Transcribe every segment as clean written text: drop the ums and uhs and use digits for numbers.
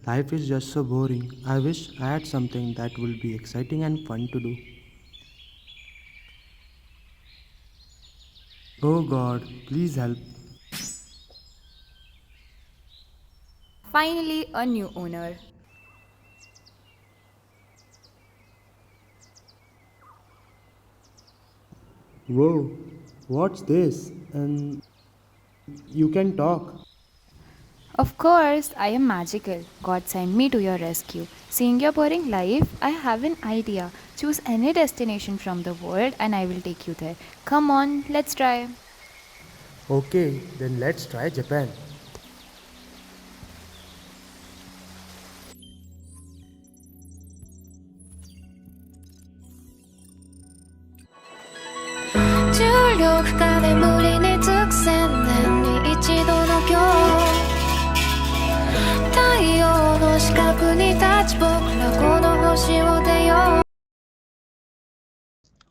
Life is just so boring. I wish I had something that would be exciting and fun to do. Oh God, please help. Finally, a new owner. Whoa, what's this? And you can talk. Of course, I am magical. God sent me to your rescue. Seeing your boring life, I have an idea. Choose any destination from the world and I will take you there. Come on, let's try. Okay, then let's try Japan.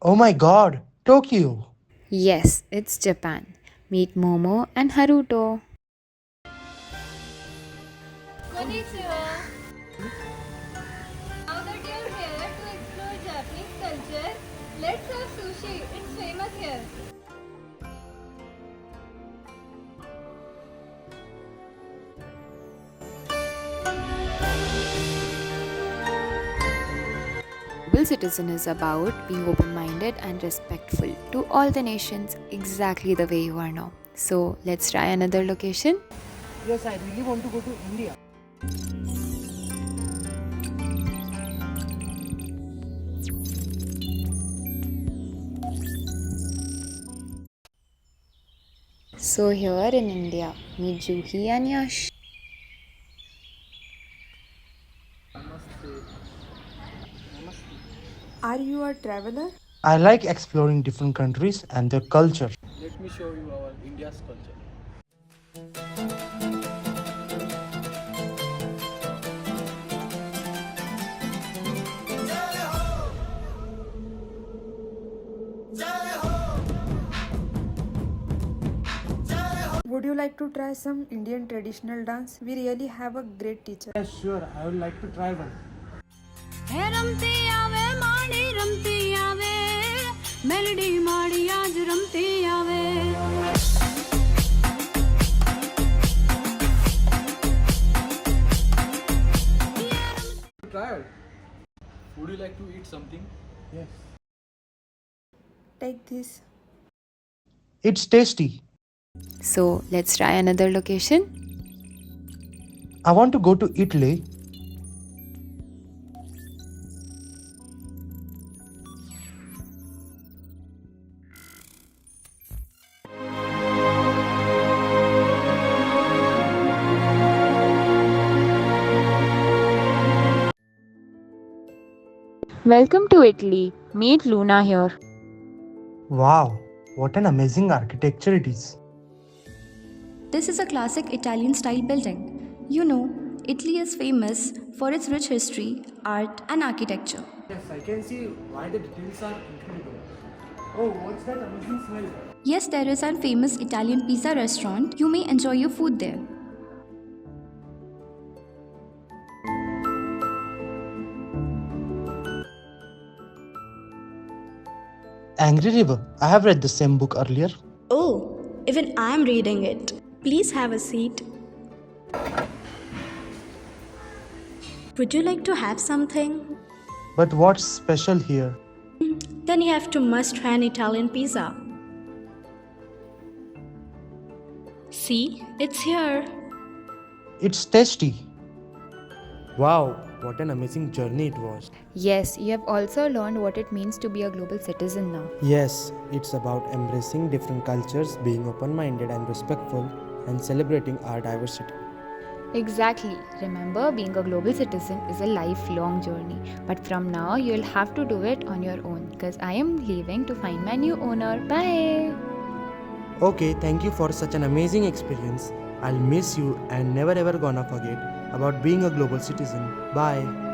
Oh my God, Tokyo! Yes, it's Japan. Meet Momo and Haruto. Konnichiwa. Now that you're here to explore Japanese culture, let's have sushi. It's famous here. Global citizen is about being open minded and respectful to all the nations, exactly the way you are now. So, let's try another location. Yes, I really want to go to India. So, here in India, meet Juhi and Yash. Are you a traveler? I like exploring different countries and their culture. Let me show you our India's culture. Would you like to try some Indian traditional dance? We really have a great teacher. Yes, sure, I would like to try one. Try it. Would you like to eat something? Yes. Take this. It's tasty. So, let's try another location. I want to go to Italy. Welcome to Italy. Meet Luna here. Wow, what an amazing architecture it is. This is a classic Italian style building. You know, Italy is famous for its rich history, art, and architecture. Yes, I can see why the details are incredible. Oh, what's that amazing smell? Yes, there is a famous Italian pizza restaurant. You may enjoy your food there. Angry River. I have read the same book earlier. Oh, even I'm reading it. Please have a seat. Would you like to have something? But what's special here? Then you have to must try an Italian pizza. See, it's here. It's tasty. Wow, what an amazing journey it was. Yes, you have also learned what it means to be a global citizen now. Yes, it's about embracing different cultures, being open minded and respectful, and celebrating our diversity. Exactly. Remember, being a global citizen is a lifelong journey. But from now, you'll have to do it on your own because I am leaving to find my new owner. Bye. Okay, thank you for such an amazing experience. I'll miss you and never ever gonna forget about being a global citizen. Bye.